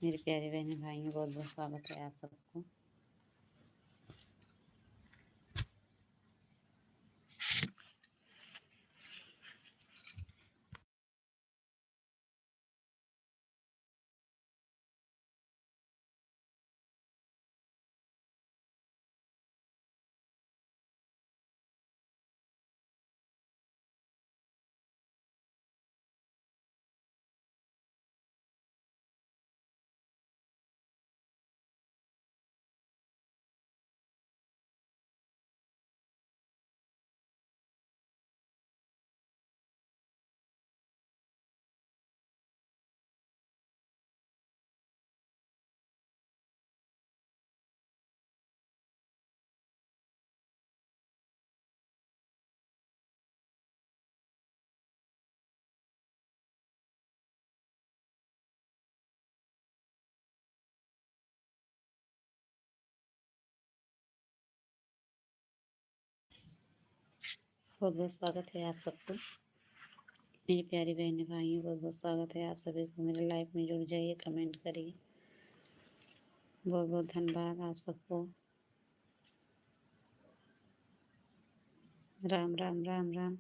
मेरे प्यारे बहने भाइयों, बहुत बहुत स्वागत है आप सबको। बहुत बहुत स्वागत है आप सबको। मेरी प्यारी बहने भाइयों, बहुत बहुत स्वागत है आप सभी को। मेरे लाइफ में जुड़ जाइए, कमेंट करिए। बहुत बहुत धन्यवाद आप सबको। राम राम राम राम।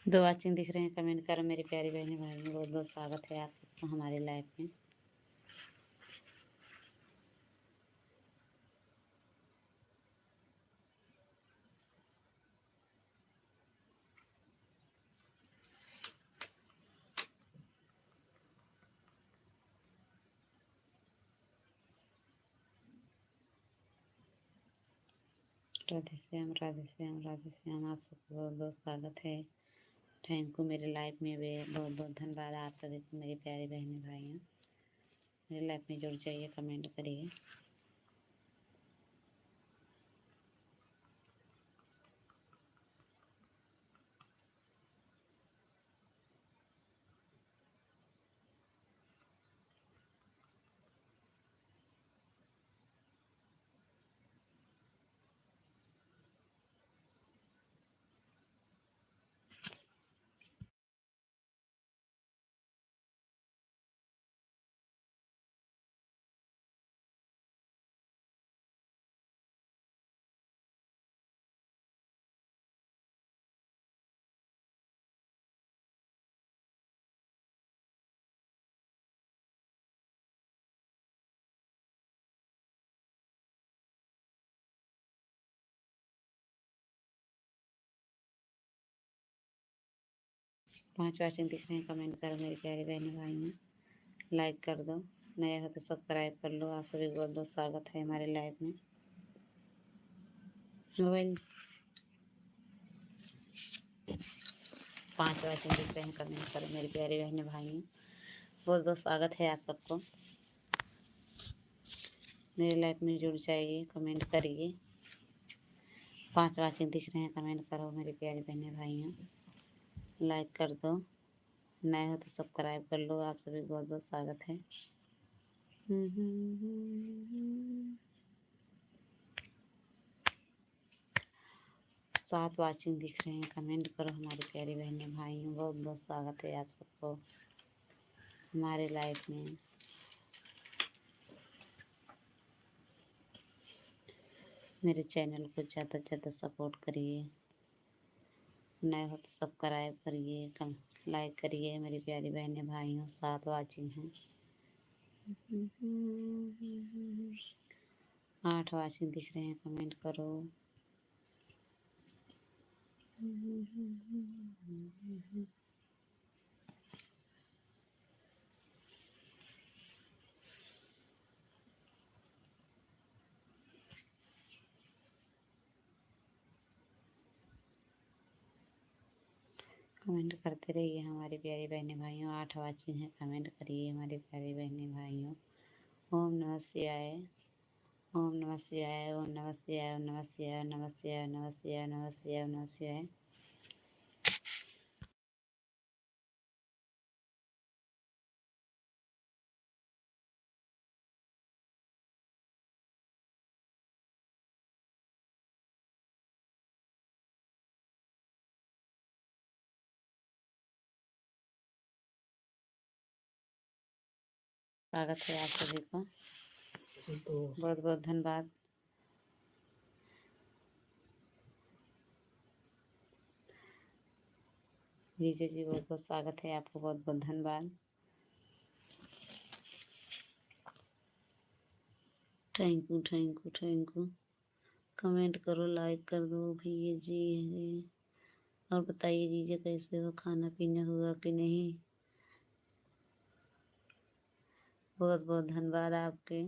दो वाचिंग दिख रहे हैं, कमेंट करो मेरी प्यारी बहने भाइयों। बहुत बहुत स्वागत है आप सबको हमारी लाइफ में। राधे श्याम राधे श्याम राधे श्याम। आप सबको बहुत बहुत स्वागत है। Thank you. मेरे लाइफ में भी बहुत बहुत धन्यवाद आप सभी को। मेरी प्यारी बहने भाइयों, मेरी लाइफ में जुड़ जाइए, कमेंट करिए। 5 वाचिंग दिख रहे हैं, कमेंट करो मेरी प्यारी बहने भाइयों। लाइक कर दो, नया हो तो सब्सक्राइब कर लो। आप सभी को बहुत बहुत स्वागत है हमारे लाइफ में। मोबाइल 5 वाचिंग दिख रहे हैं, कमेंट करो मेरी प्यारी बहने भाइयों। बहुत बहुत स्वागत है आप सबको। मेरी लाइफ में जुड़ जाइए, कमेंट करिए। 5 वाचिंग दिख रहे हैं, कमेंट करो मेरी प्यारी बहने भाइयों। लाइक कर दो, नए हो तो सब्सक्राइब कर लो। आप सभी को बहुत बहुत स्वागत है। 7 वाचिंग दिख रहे हैं, कमेंट करो हमारी प्यारी बहने भाइयों। बहुत बहुत स्वागत है आप सबको हमारे लाइफ में। मेरे चैनल को ज़्यादा से ज़्यादा सपोर्ट करिए। नए हो तो सब्सक्राइब करिए, लाइक करिए मेरी प्यारी बहने भाइयों। 7 वाचिंग हैं। 8 वाचिंग दिख रहे हैं, कमेंट करो। कमेंट करते रहिए हमारे प्यारे बहने भाइयों। 8 वाचिंग हैं, कमेंट करिए हमारे प्यारे बहने भाइयों। ओम नमः शिवाय, ओम नमः शिवाय, ओम नमः शिवाय, ओम नमः शिवाय, ओम नमः शिवाय, नमः शिवाय, नमः शिवाय, नमः शिवाय। स्वागत है आप सभी को, बहुत बहुत धन्यवाद। जीजे जी बहुत बहुत स्वागत है आपको, बहुत बहुत धन्यवाद। Thank you, thank you, thank you. Comment करो, लाइक कर दो भैया जी। और बताइए जीजे कैसे हो, खाना पीना हुआ कि नहीं। बहुत बहुत धन्यवाद आपके।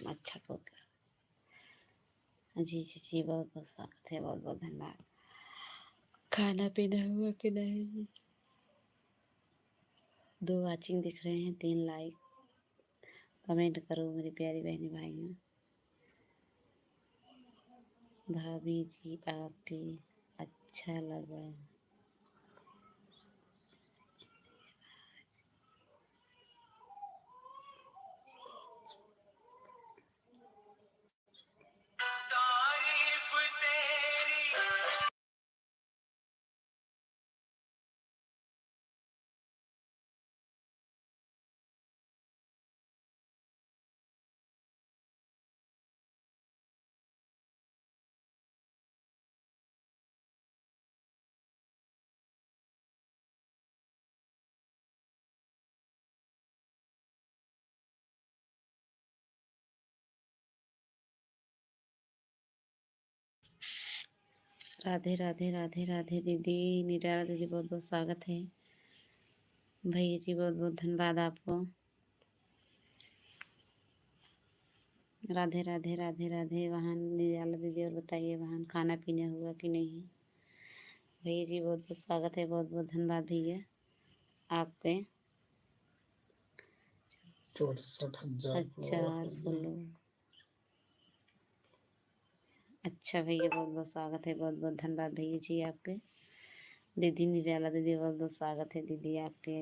अच्छा बहुत जी जी जी, बहुत बहुत स्वागत है, बहुत बहुत धन्यवाद। खाना पीना हुआ कि नहीं। 2 वाचिंग दिख रहे हैं, 3 लाइक। कमेंट करो मेरी प्यारी बहनी भाइयों। भाभी जी आपके अच्छा लगा। राधे राधे राधे राधे दीदी, निराला दीदी बहुत बहुत स्वागत है। भैया जी बहुत बहुत धन्यवाद आपको। राधे राधे राधे राधे। वहाँ निराला दीदी और बताइए वहाँ खाना पीना हुआ कि नहीं। भैया जी बहुत बहुत स्वागत है, बहुत बहुत धन्यवाद भैया आपके। 64,000 फॉलो। अच्छा भैया बहुत बहुत स्वागत है, बहुत बहुत धन्यवाद भैया जी आपके। दीदी निराला दीदी बहुत बहुत स्वागत है दीदी आपके।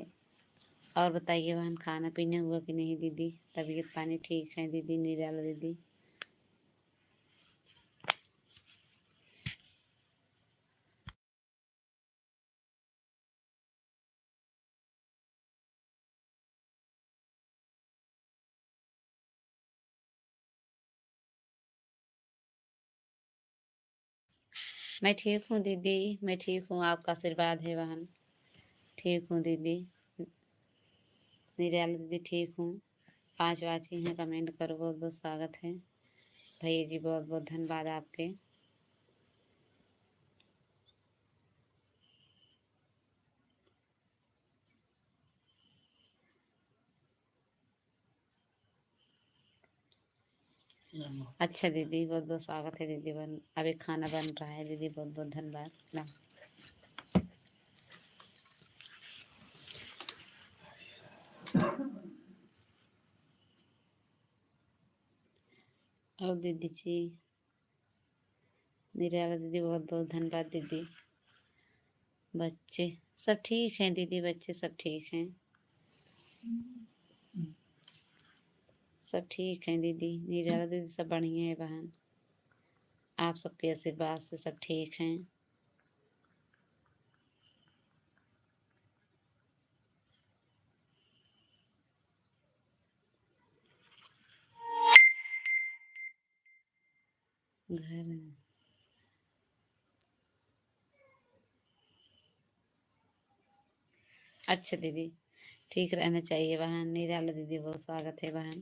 और बताइए वहाँ खाना पीना हुआ कि नहीं दीदी। तबीयत पानी ठीक है दीदी निराला दीदी। मैं ठीक हूँ दीदी, मैं ठीक हूँ, आपका आशीर्वाद है बहन। ठीक हूँ दीदी निराला दीदी, ठीक हूँ। 5 वाचिंग हैं, कमेंट करो, बहुत बहुत स्वागत है। भैया जी बहुत बहुत धन्यवाद आपके। अच्छा दीदी बहुत बहुत स्वागत है दीदी। अभी खाना बन रहा है दीदी, बहुत बहुत धन्यवाद ना। और दीदी जी निराला दीदी बहुत बहुत धन्यवाद दीदी। बच्चे सब ठीक हैं दीदी, बच्चे सब ठीक हैं, सब ठीक हैं दीदी। निराला दीदी सब बढ़िया है बहन, आप सबके आशीर्वाद से सब ठीक हैं। घर अच्छा दीदी, ठीक रहना चाहिए बहन। निराला दीदी बहुत स्वागत है बहन,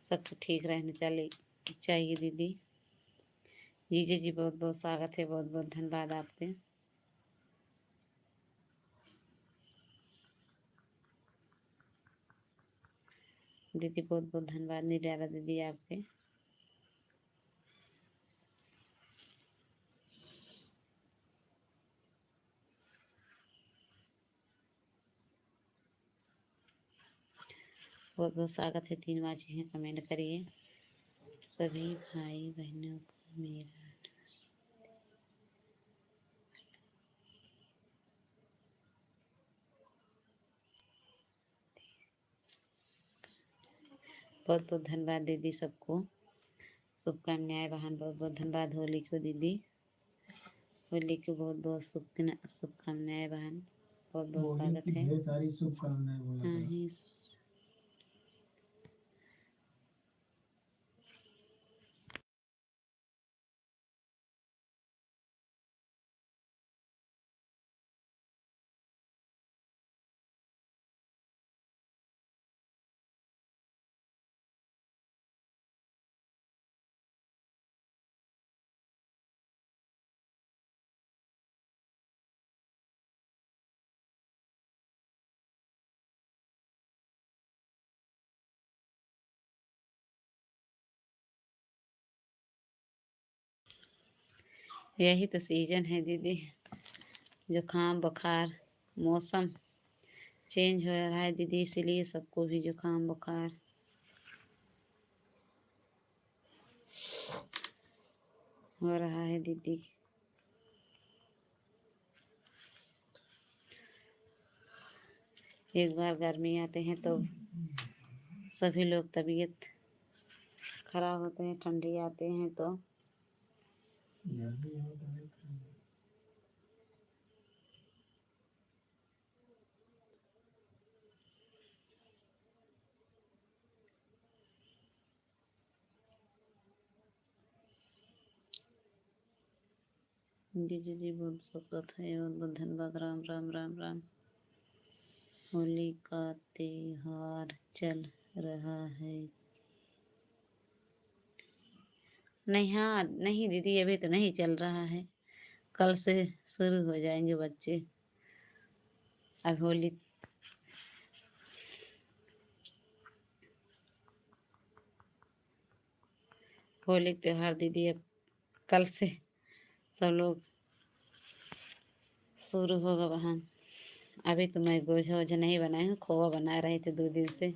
सबको ठीक रहना चाहिए दीदी। जीजे जी बहुत बहुत स्वागत है, बहुत बहुत धन्यवाद आपके। दीदी बहुत बहुत धन्यवाद निराला दीदी आपके। बहुत बहुत स्वागत है। 3 वाची हैं, कमेंट करिए। सभी भाई बहनों को मेरा बहुत बहुत धन्यवाद दीदी सबको। शुभकामनाएं बहन, बहुत बहुत धन्यवाद। होली को दीदी, होली की बहुत बहुत शुभकामनाएं बहन, बहुत बहुत स्वागत है। ढेर सारी शुभकामनाएं। हाँ ही यही तो सीजन है दीदी, जुकाम बुखार, मौसम चेंज हो रहा है दीदी, इसीलिए सबको भी जुकाम बुखार हो रहा है दीदी। एक बार गर्मी आते हैं तो सभी लोग तबीयत खराब होते हैं, ठंडी आते हैं तो दीदी जी बहुत स्वागत है, बहुत बहुत धन्यवाद। राम राम राम राम। होली का त्योहार चल रहा है? नहीं, हाँ नहीं दीदी, अभी तो नहीं चल रहा है, कल से शुरू हो जाएंगे बच्चे। अब होली त्योहार दीदी अब कल से सब लोग शुरू होगा बहन। अभी तो मैं गोझा वोझा नहीं बनाई हूँ, खोआ बना रहे थे 2 दिन से।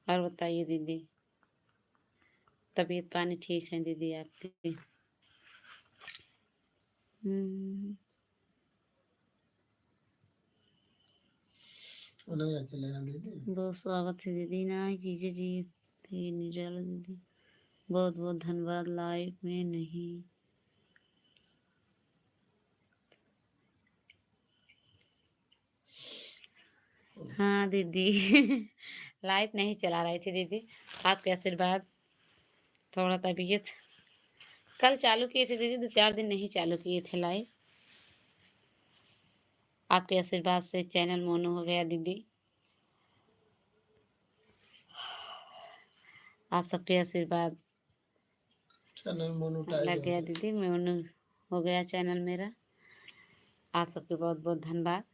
और बताइए दीदी, तबीयत पानी ठीक है दीदी आपकी? बहुत स्वागत है दीदी। ना जीजे जी थे निराला दीदी, बहुत बहुत धन्यवाद। लाइव में नहीं, हाँ दीदी लाइव नहीं चला रही थी दीदी, आपके आशीर्वाद। थोड़ा तबीयत कल चालू किए थे दीदी, 2-4 दिन नहीं चालू किए थे लाइव। आपके आशीर्वाद से चैनल मोनो हो गया दीदी, आप सबके आशीर्वाद चैनल मोनो लग गया दीदी, मोनो हो गया चैनल मेरा। आप सबके बहुत बहुत धन्यवाद।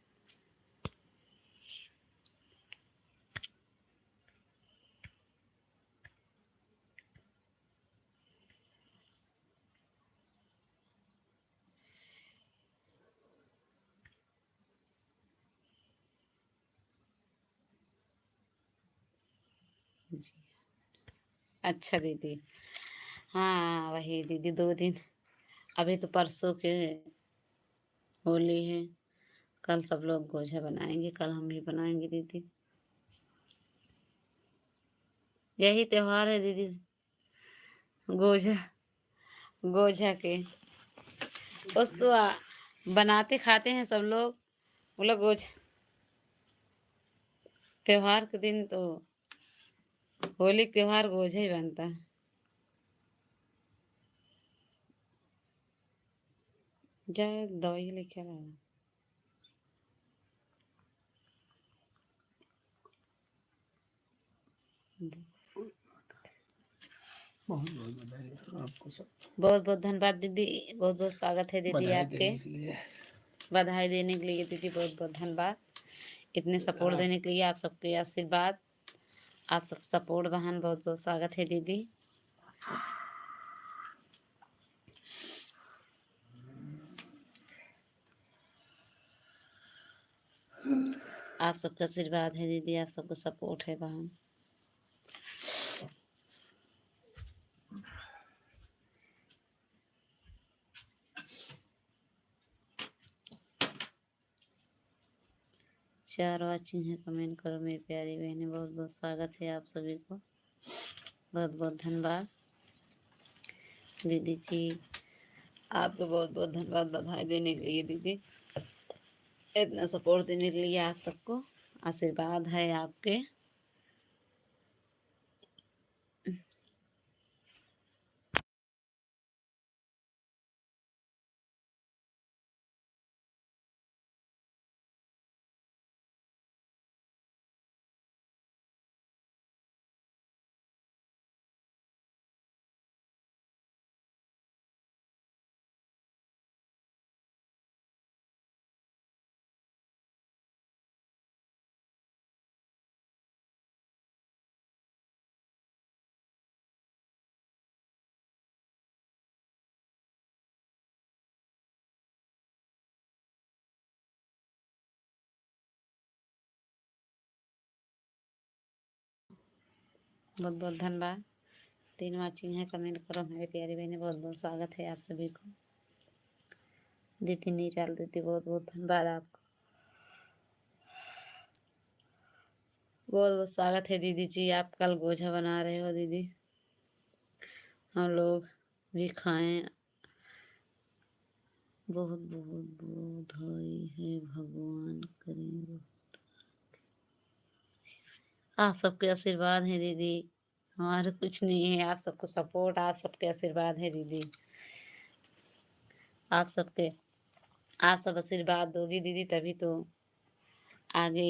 अच्छा दीदी, हाँ वही दीदी 2 दिन, अभी तो परसों के होली है, कल सब लोग गोझा बनाएंगे, कल हम भी बनाएंगे दीदी। यही त्योहार है दीदी, गोझा गोझा के उसको बनाते खाते हैं सब लोग, वो लोग गोझा त्योहार के दिन तो होली त्योहार गोझा ही बनता है। जाए दवाई लेके आ रहा बहुत बहुत बधाई आपको सब। बहुत बहुत धन्यवाद दीदी, बहुत बहुत स्वागत है दीदी बधाई आपके। देने के लिए। बधाई देने के लिए दीदी बहुत बहुत धन्यवाद। इतने सपोर्ट देने के लिए, आप सबके आशीर्वाद, आप सब सपोर्ट बहन, बहुत बहुत स्वागत है दीदी। आप सबका आशीर्वाद है दीदी, आप सबका सपोर्ट है बहन। चार वाचिंग है, कमेंट करो मेरी प्यारी बहनें, बहुत बहुत स्वागत है आप सभी को, बहुत बहुत धन्यवाद दीदी जी, आपको बहुत बहुत धन्यवाद बधाई देने के लिए दीदी, इतना सपोर्ट देने के लिए। आप सबको आशीर्वाद है आपके। बहुत बहुत धन्यवाद। 3 वाचिंग है, कमेंट करो मेरे प्यारी बहनें, बहुत बहुत स्वागत है आप सभी को। दीदी नीराल दीदी, बहुत बहुत धन्यवाद आपको, बहुत बहुत स्वागत है दीदी जी। आप कल गोझा बना रहे हो दीदी, हम लोग भी खाएं। बहुत बहुत बधाई है, भगवान करें। आप सबके आशीर्वाद है दीदी, हमारे कुछ नहीं है, आप सबको सपोर्ट, आप सबके आशीर्वाद है दीदी। आप सबके, आप सब आशीर्वाद दोगी दीदी, तभी तो आगे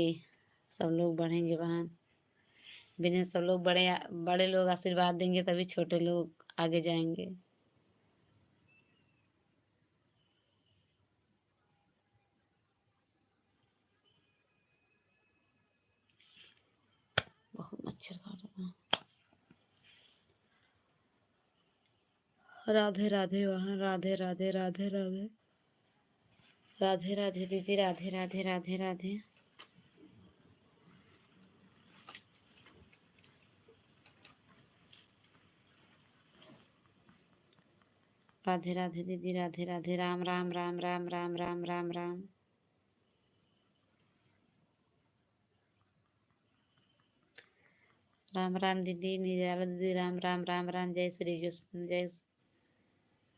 सब लोग बढ़ेंगे बहन। बिना सब लोग बड़े बड़े लोग आशीर्वाद देंगे तभी छोटे लोग आगे जाएंगे। बहुत मच्छर काट रहा है। राधे राधे वहाँ, राधे राधे राधे राधे राधे राधे दीदी, राधे राधे राधे राधे। राधे राधे दीदी, राधे राधे, राम राम राम राम राम राम राम राम। राम राम दीदी, निराला दीदी, राम राम राम राम। जय श्री कृष्ण,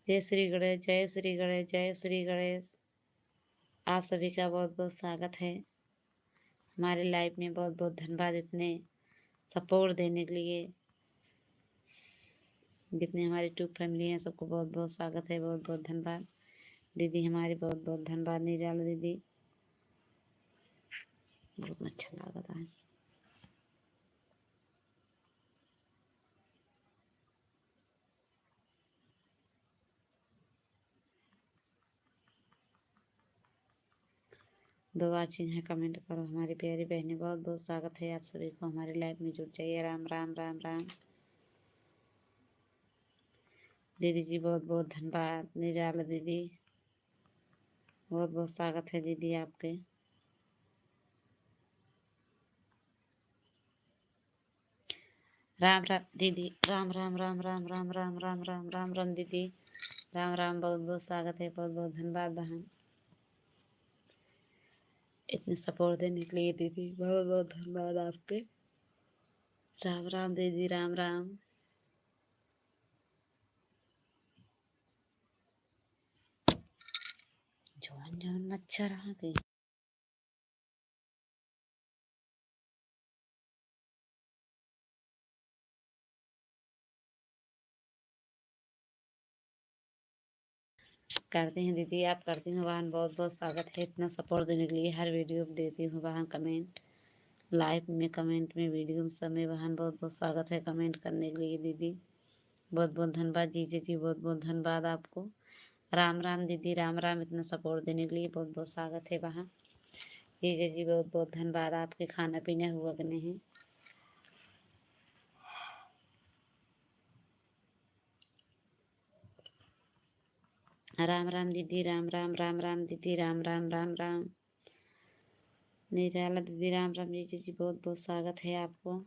जय श्री गणेश, जय श्री गणेश, जय श्री गणेश। आप सभी का बहुत बहुत स्वागत है हमारे लाइफ में। बहुत बहुत धन्यवाद इतने सपोर्ट देने के लिए। जितने हमारी ट्यूब फैमिली है सबको बहुत बहुत स्वागत है, बहुत बहुत धन्यवाद दीदी हमारी, बहुत बहुत धन्यवाद निराला दीदी। बहुत अच्छा लग रहा है। दो वाचिंग है, कमेंट करो हमारी प्यारी बहनें, बहुत बहुत स्वागत है आप सभी को हमारी लाइफ में जुड़ जाइए। राम राम राम राम दीदी जी, बहुत बहुत धन्यवाद निराला दीदी, बहुत बहुत स्वागत है दीदी आपके। राम राम दीदी, राम राम राम राम राम राम राम राम राम राम दीदी, राम राम, बहुत बहुत स्वागत है, बहुत बहुत धन्यवाद बहन इतने सपोर्ट देने के लिए दीदी, बहुत बहुत धन्यवाद आपके। राम राम दीदी, राम राम। जौन जौन मच्छर आ गए। करते हैं दीदी, आप करती हूँ बहन, बहुत बहुत स्वागत है इतना सपोर्ट देने के लिए। हर वीडियो में देती हूँ बहन कमेंट, लाइव में कमेंट में, वीडियो में सब में बहन, बहुत बहुत स्वागत है कमेंट करने के लिए दीदी। बहुत बहुत धन्यवाद जीजे जी, बहुत बहुत धन्यवाद आपको। राम राम दीदी, राम राम। इतना सपोर्ट देने के लिए बहुत बहुत स्वागत है वहाँ। जीजे जी बहुत बहुत धन्यवाद आपके। खाना पीना हुआ कि नहीं? राम राम दीदी, राम राम। राम राम दीदी, राम राम। राम राम निराला दीदी, राम राम। जीजे जी बहुत बहुत स्वागत है आपको।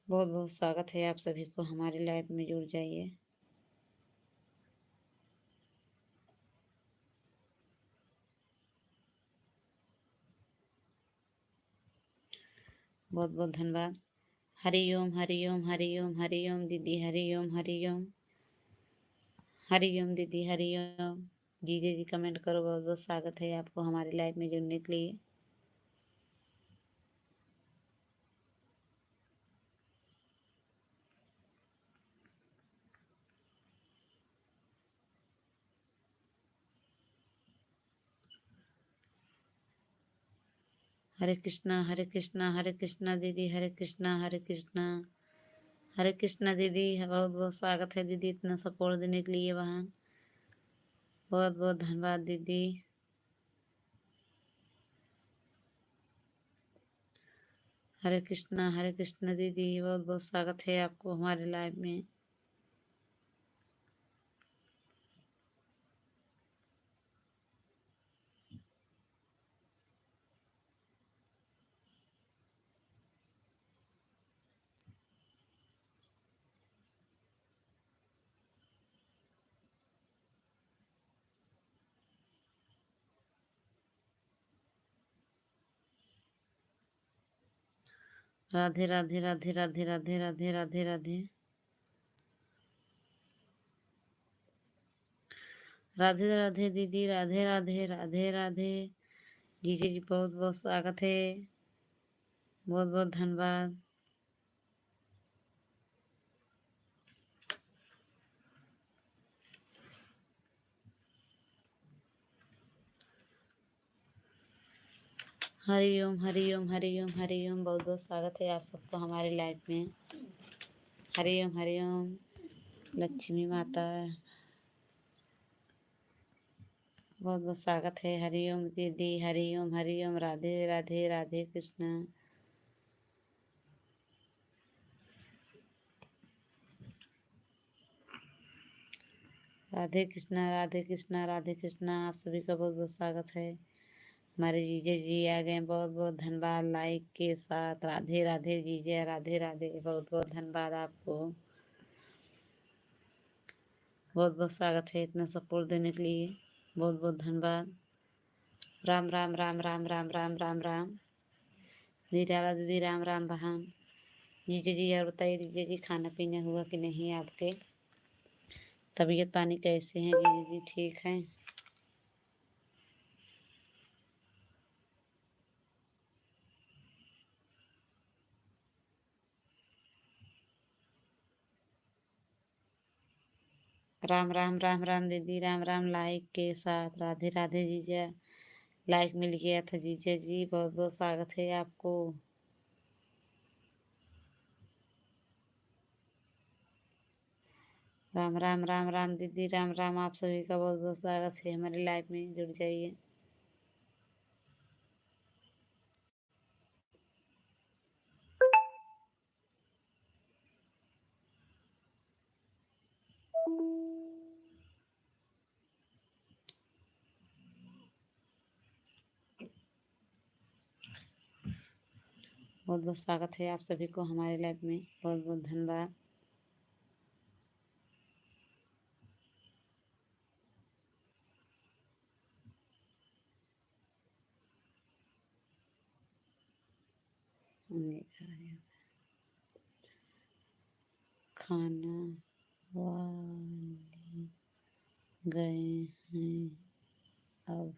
बहुत बहुत स्वागत है आप सभी को। हमारी लाइफ में जुड़ जाइए। बहुत बहुत धन्यवाद। हरिओम हरिओम हरिओम हरिओम दीदी, हरिओम हरिओम हरिओम दीदी, हरिओम। जीजे जी कमेंट करो। बहुत बहुत स्वागत है आपको हमारी लाइफ में जुड़ने के लिए। हरे कृष्णा, हरे कृष्णा, हरे कृष्णा दीदी, हरे कृष्णा, हरे कृष्णा, हरे कृष्णा दीदी। बहुत बहुत स्वागत है दीदी, इतना सपोर्ट देने के लिए वहाँ। बहुत बहुत धन्यवाद दीदी। हरे कृष्णा दीदी, बहुत बहुत स्वागत है आपको हमारे लाइफ में। राधे राधे राधे राधे राधे राधे राधे राधे राधे राधे दीदी, राधे राधे राधे राधे। जीजे जी बहुत बहुत स्वागत है। बहुत बहुत धन्यवाद। हरिओम हरिओम हरिओम हरिओम। बहुत बहुत स्वागत है आप सबको हमारी लाइफ में। हरिओम हरिओम लक्ष्मी माता, बहुत बहुत स्वागत है। हरिओम दीदी, हरिओम हरिओम। राधे राधे राधे कृष्णा। राधे कृष्णा, राधे कृष्णा, राधे कृष्णा। आप सभी का बहुत बहुत स्वागत है। हमारे जीजे जी आ गए, बहुत बहुत धन्यवाद लाइक के साथ। राधे राधे जीजे, राधे राधे। बहुत बहुत धन्यवाद आपको। बहुत बहुत स्वागत है इतना सपोर्ट देने के लिए। बहुत बहुत धन्यवाद। राम राम राम राम राम राम राम राम। निराला दीदी, राम राम बहन। जीजे जी और बताइए जीजे जी, खाना पीना हुआ कि नहीं आपके? तबीयत पानी कैसे हैं जीजे जी, ठीक हैं? राम राम राम राम दीदी, राम राम लाइक के साथ। राधे राधे जीजा, लाइक मिल गया था जीजा जी, बहुत बहुत स्वागत है आपको। राम राम राम राम दीदी, राम राम। आप सभी का बहुत बहुत स्वागत है हमारी लाइफ में, जुड़ जाइए। बहुत बहुत स्वागत है आप सभी को हमारी लाइफ में। बहुत बहुत धन्यवाद। खाना वाले गए हैं अब।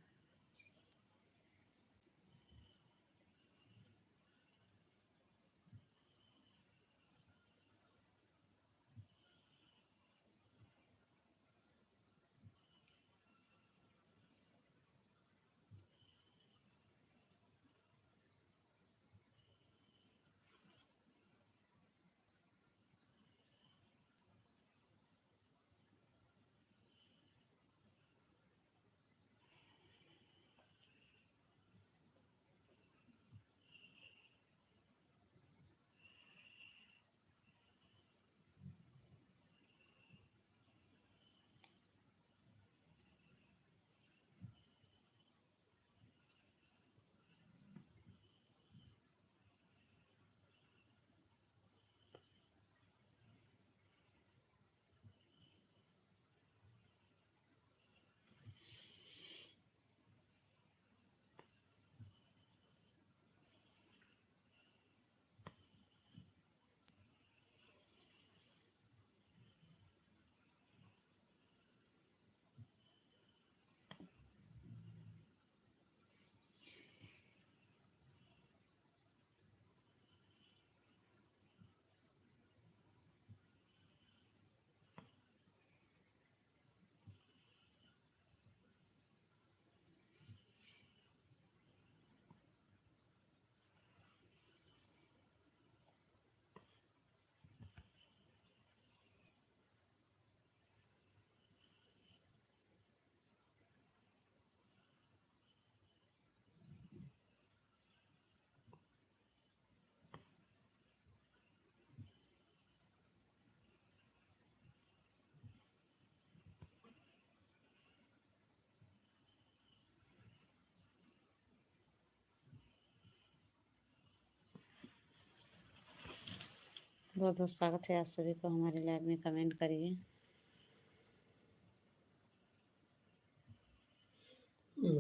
बहुत बहुत स्वागत है आप सभी को हमारे लाइव में। कमेंट करिए।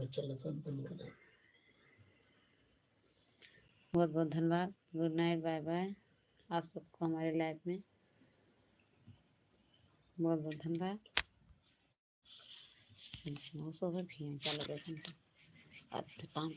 चलो सब बंद करें। बहुत बहुत धन्यवाद। गुड नाइट, बाय बाय आप सबको हमारे लाइव में। बहुत बहुत धन्यवाद। सो भी हैं, क्या लगे काम